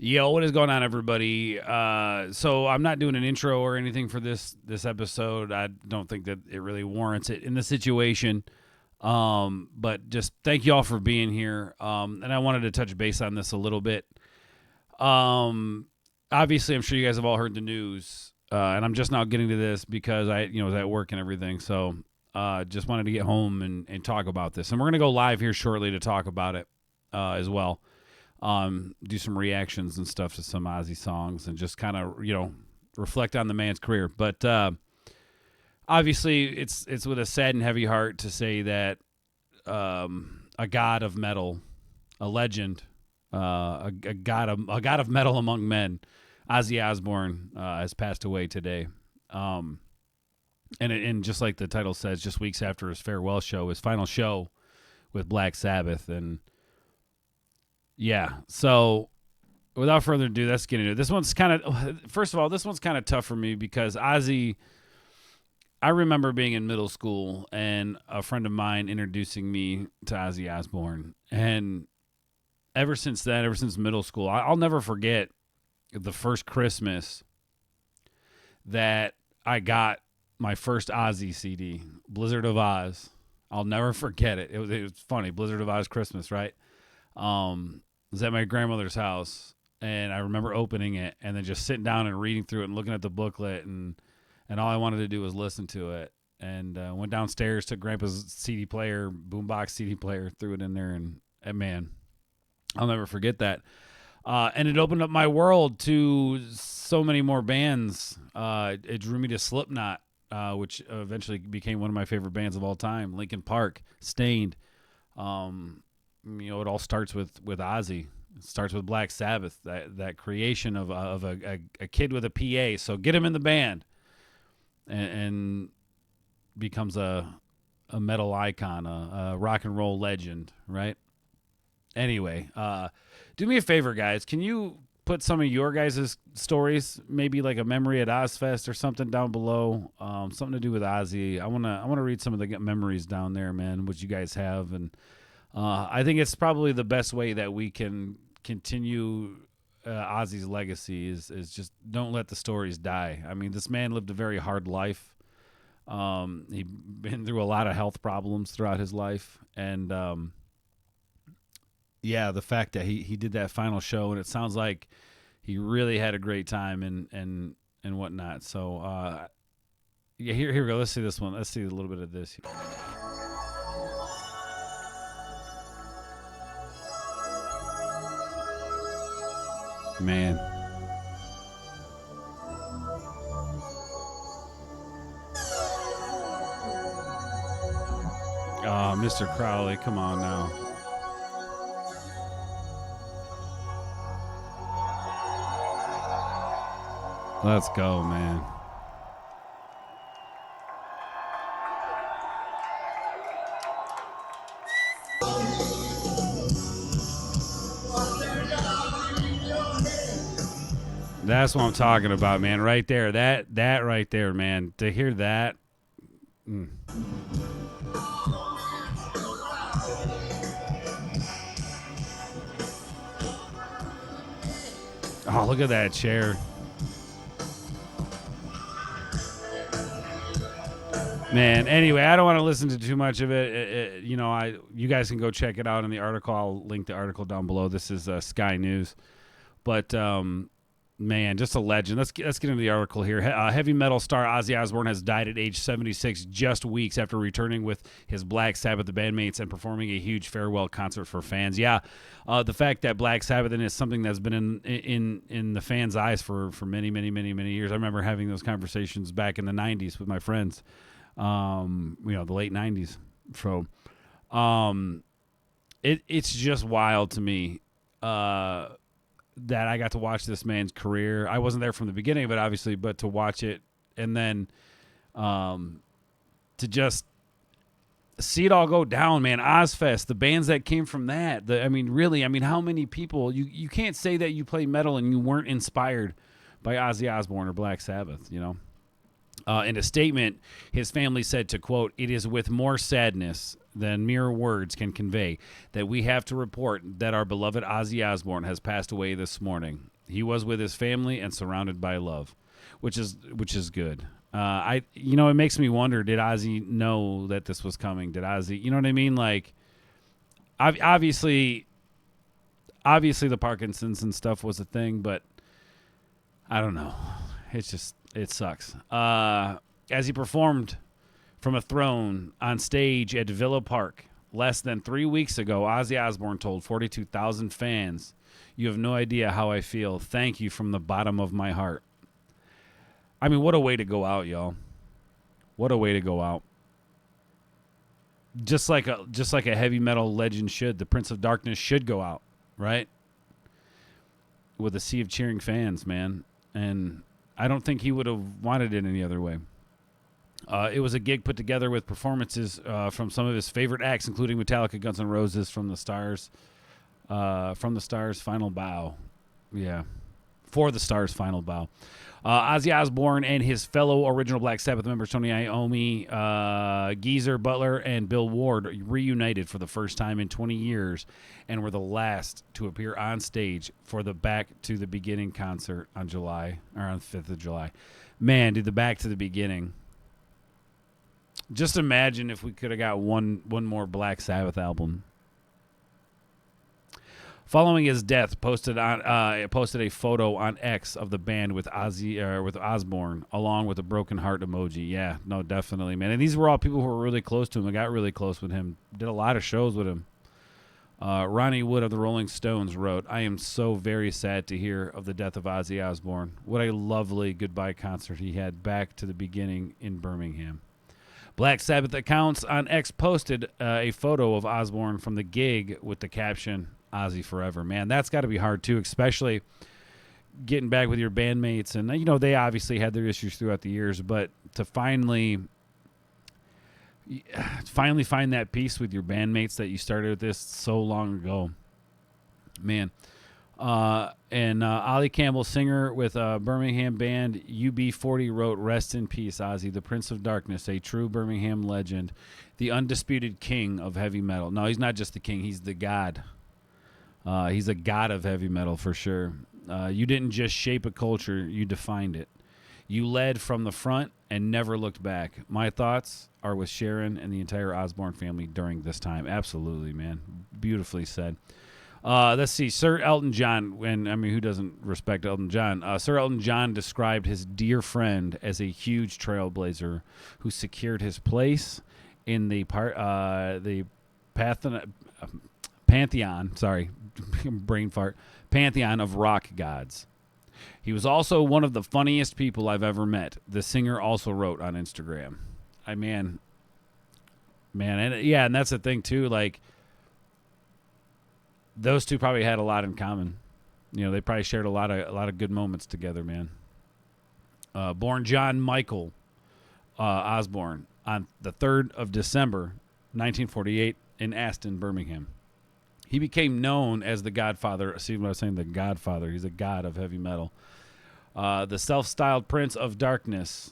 Yo, what is going on, everybody? So I'm not doing an intro or anything for this episode. I don't think that it really warrants it in the situation. But just thank you all for being here. And I wanted to touch base on this a little bit. Obviously, I'm sure you guys have all heard the news, and I'm just now getting to this because I was at work and everything. So just wanted to get home and talk about this. And we're gonna go live here shortly to talk about it as well. Do some reactions and stuff to some Ozzy songs and just kind of, reflect on the man's career. But obviously it's with a sad and heavy heart to say that a god of metal, a legend, a god of metal among men, Ozzy Osbourne has passed away today. And just like the title says, just weeks after his farewell show, his final show with Black Sabbath. And yeah, so without further ado, let's get into it. This one's kind of, first of all, this one's kind of tough for me because Ozzy, I remember being in middle school and a friend of mine introducing me to Ozzy Osbourne. And ever since then, ever since middle school, I'll never forget the first Christmas that I got my first Ozzy CD, Blizzard of Oz. I'll never forget it. It was funny, Blizzard of Oz Christmas, right? Was at my grandmother's house, and I remember opening it and then just sitting down and reading through it and looking at the booklet, and all I wanted to do was listen to it. And went downstairs to Grandpa's CD player, boombox CD player, threw it in there, and man, I'll never forget that. And it opened up my world to so many more bands. It drew me to Slipknot, which eventually became one of my favorite bands of all time. Linkin Park, Stained. It all starts with Ozzy. It starts with Black Sabbath, that creation of a kid with a PA. So get him in the band, and becomes a metal icon, a rock and roll legend, right? Anyway, do me a favor, guys. Can you put some of your guys' stories, maybe like a memory at Ozfest or something down below, something to do with Ozzy? I wanna read some of the memories down there, man, what you guys have. And I think it's probably the best way that we can continue Ozzy's legacy is just don't let the stories die. I mean, this man lived a very hard life. He been through a lot of health problems throughout his life, and the fact that he did that final show, and it sounds like he really had a great time and whatnot. So here we go. Let's see this one. Let's see a little bit of this. Man. Oh, Mr. Crowley, come on now. Let's go, man. That's what I'm talking about, man. Right there. That right there, man. To hear that. Oh, look at that chair. Man, anyway, I don't want to listen to too much of it. You guys can go check it out in the article. I'll link the article down below. This is Sky News. But man, just a legend. Let's get into the article here. Heavy metal star Ozzy Osbourne has died at age 76, just weeks after returning with his Black Sabbath bandmates and performing a huge farewell concert for fans. Yeah, the fact that Black Sabbath is something that's been in the fans' eyes for many, many, many, many years. I remember having those conversations back in the 90s with my friends. The late 90s. So, it's just wild to me. That I got to watch this man's career. I wasn't there from the beginning of it, obviously, but to watch it and then to just see it all go down, man. Ozfest, the bands that came from that. How many people? You can't say that you play metal and you weren't inspired by Ozzy Osbourne or Black Sabbath, In a statement, his family said to quote, "It is with more sadness than mere words can convey that we have to report that our beloved Ozzy Osbourne has passed away this morning. He was with his family and surrounded by love, which is good. It makes me wonder, did Ozzy know that this was coming? Did Ozzy, you know what I mean? Like, obviously the Parkinson's and stuff was a thing, but I don't know. It sucks. As he performed from a throne on stage at Villa Park less than 3 weeks ago, Ozzy Osbourne told 42,000 fans, "You have no idea how I feel. Thank you from the bottom of my heart." I mean, what a way to go out, y'all. What a way to go out. Just like a heavy metal legend should. The Prince of Darkness should go out, right? With a sea of cheering fans, man. And I don't think he would have wanted it any other way. It was a gig put together with performances from some of his favorite acts, including Metallica, Guns N' Roses, From the Stars, Final Bow. Yeah. For the Stars' Final Bow. Ozzy Osbourne and his fellow original Black Sabbath members, Tony Iommi, Geezer Butler, and Bill Ward, reunited for the first time in 20 years and were the last to appear on stage for the Back to the Beginning concert on the 5th of July. Man, dude, the Back to the Beginning. Just imagine if we could have got one more Black Sabbath album. Following his death, posted a photo on X of the band with Osbourne, along with a broken heart emoji. Yeah, no, definitely, man. And these were all people who were really close to him. I got really close with him. Did a lot of shows with him. Ronnie Wood of the Rolling Stones wrote, "I am so very sad to hear of the death of Ozzy Osbourne. What a lovely goodbye concert he had Back to the Beginning in Birmingham." Black Sabbath accounts on X posted a photo of Osbourne from the gig with the caption, "Ozzy Forever." Man, that's got to be hard too, especially getting back with your bandmates. And, they obviously had their issues throughout the years, but to finally find that peace with your bandmates that you started this so long ago, man. And Ollie Campbell, singer with Birmingham band UB40, wrote, "Rest in peace, Ozzy, the Prince of Darkness, a true Birmingham legend, the undisputed king of heavy metal." No, he's not just the king, he's the god. He's a god of heavy metal for sure. You didn't just shape a culture, you defined it. You led from the front and never looked back. My thoughts are with Sharon and the entire Osbourne family during this time. Absolutely, man. Beautifully said. Let's see. Sir Elton John, who doesn't respect Elton John? Sir Elton John described his dear friend as a huge trailblazer who secured his place in the pantheon. Sorry, brain fart. Pantheon of rock gods. He was also one of the funniest people I've ever met. The singer also wrote on Instagram. And that's the thing too. Like, those two probably had a lot in common. They probably shared a lot of good moments together, man. Born John Michael Osbourne on the 3rd of December, 1948 in Aston, Birmingham. He became known as the Godfather. See what I was saying? The Godfather. He's a god of heavy metal. The self-styled Prince of Darkness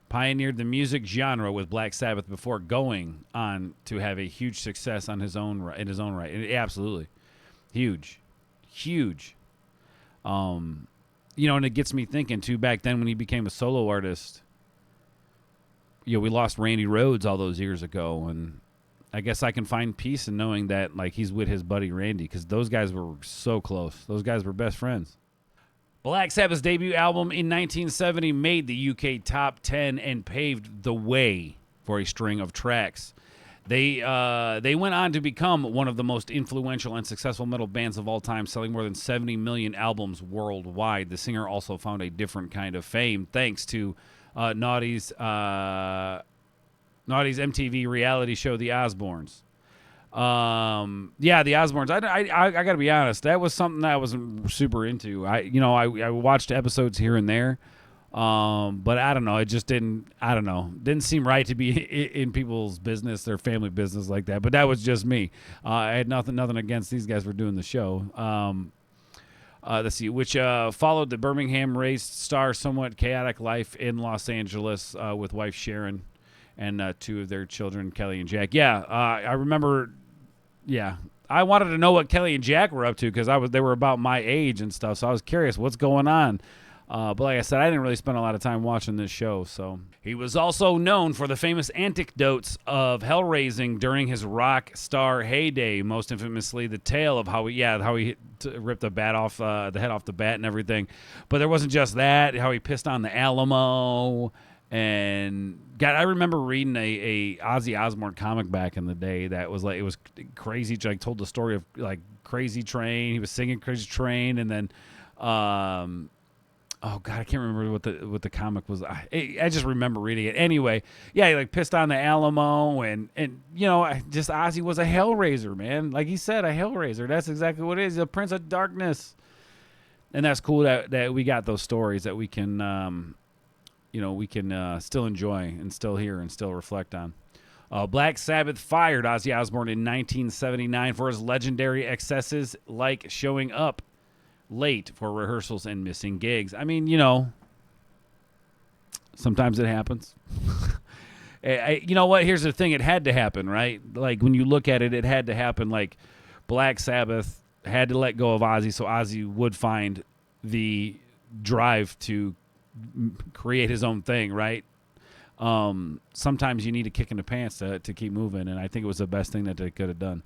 pioneered the music genre with Black Sabbath before going on to have a huge success in his own right. Absolutely. Huge. And it gets me thinking too, back then when he became a solo artist, we lost Randy Rhoads all those years ago, and I guess I can find peace in knowing that, like, he's with his buddy Randy, because those guys were so close. Those guys were best friends. Black Sabbath's debut album in 1970 made the UK top 10 and paved the way for a string of tracks. They went on to become one of the most influential and successful metal bands of all time, selling more than 70 million albums worldwide. The singer also found a different kind of fame thanks to Naughty's MTV reality show, The Osbournes. The Osbournes. I got to be honest, that was something that I wasn't super into. I watched episodes here and there. But I don't know. It just didn't seem right to be in people's business, their family business like that. But that was just me. I had nothing against these guys for doing the show. Let's see, which followed the Birmingham-raised star's somewhat chaotic life in Los Angeles with wife Sharon and two of their children, Kelly and Jack. Yeah, I remember. Yeah, I wanted to know what Kelly and Jack were up to because they were about my age and stuff. So I was curious what's going on. But like I said, I didn't really spend a lot of time watching this show. So he was also known for the famous anecdotes of hell raising during his rock star heyday. Most infamously, the tale of how he ripped the head off the bat and everything. But there wasn't just that. How he pissed on the Alamo. And God, I remember reading a Ozzy Osbourne comic back in the day that was like, it was crazy. Like, told the story of like Crazy Train. He was singing Crazy Train, and then, oh God, I can't remember what the comic was. I just remember reading it. Anyway, yeah, he like pissed on the Alamo, and just Ozzy was a hellraiser, man. Like he said, a hellraiser. That's exactly what it is. The Prince of Darkness, and that's cool that we got those stories that we can. We can still enjoy and still hear and still reflect on. Black Sabbath fired Ozzy Osbourne in 1979 for his legendary excesses like showing up late for rehearsals and missing gigs. I mean, sometimes it happens. You know what? Here's the thing. It had to happen, right? Like, when you look at it, it had to happen. Like, Black Sabbath had to let go of Ozzy so Ozzy would find the drive to create his own thing, right? Sometimes you need a kick in the pants to keep moving, and I think it was the best thing that they could have done.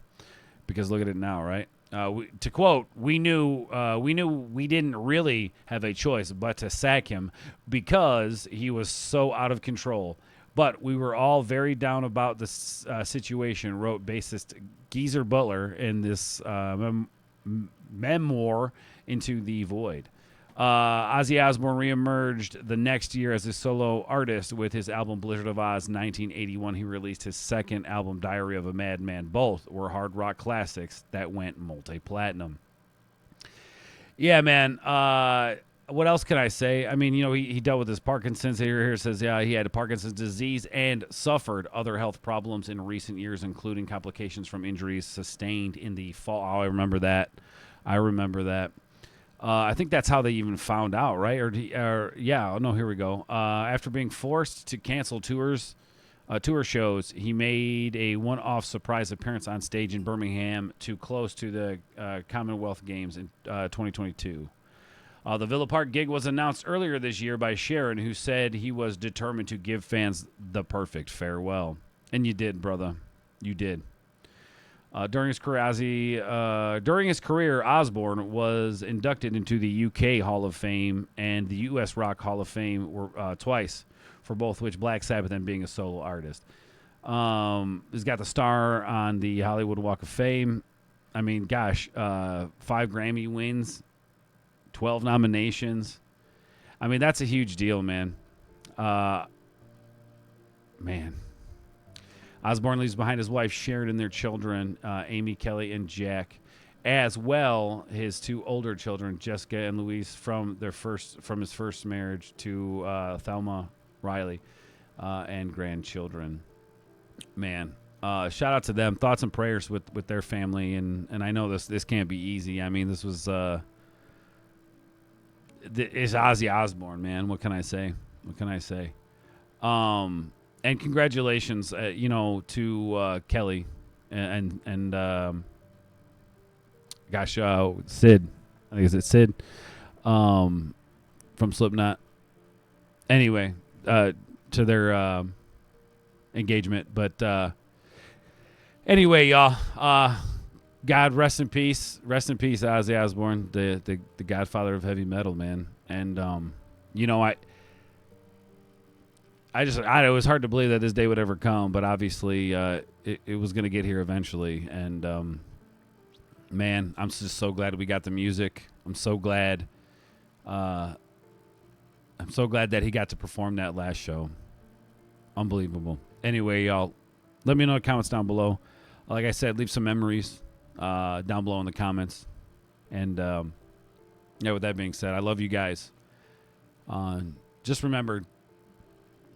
Because look at it now, right? To quote, we knew we didn't really have a choice but to sack him because he was so out of control. But we were all very down about this situation, wrote bassist Geezer Butler in this memoir, Into the Void. Ozzy Osbourne reemerged the next year as a solo artist with his album Blizzard of Oz 1981. He released his second album, Diary of a Madman. Both were hard rock classics that went multi-platinum. Yeah, man. What else can I say? I mean, he dealt with his Parkinson's. Here it says, he had Parkinson's disease and suffered other health problems in recent years, including complications from injuries sustained in the fall. Oh, I remember that. I think that's how they even found out, right? Here we go. After being forced to cancel tour shows, he made a one-off surprise appearance on stage in Birmingham, too close to the Commonwealth Games in 2022. The Villa Park gig was announced earlier this year by Sharon, who said he was determined to give fans the perfect farewell. And you did, brother. You did. During his career, Osbourne was inducted into the UK Hall of Fame and the US Rock Hall of Fame twice, for both which Black Sabbath and being a solo artist. He's got the star on the Hollywood Walk of Fame. I mean, gosh, 5 Grammy wins, 12 nominations. I mean, that's a huge deal, man. Osbourne leaves behind his wife Sharon and their children, Amy, Kelly, and Jack, as well his 2 older children, Jessica and Louise, from his first marriage to Thelma Riley, and grandchildren. Man, shout out to them. Thoughts and prayers with their family, and I know this can't be easy. I mean, this was it's Ozzy Osbourne, man. What can I say? And congratulations, to Kelly and Sid. I think it's Sid from Slipknot. Anyway, to their engagement. But anyway, y'all, God rest in peace. Rest in peace, Ozzy Osbourne, the godfather of heavy metal, man. And it was hard to believe that this day would ever come, but obviously it was going to get here eventually. And, man, I'm just so glad we got the music. I'm so glad that he got to perform that last show. Unbelievable. Anyway, y'all, let me know in the comments down below. Like I said, leave some memories down below in the comments. And, with that being said, I love you guys. Just remember,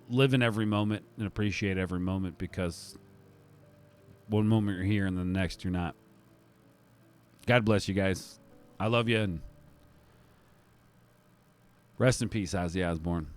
live in every moment and appreciate every moment, because one moment you're here and the next you're not. God bless you guys. I love you, and rest in peace, Ozzy Osbourne.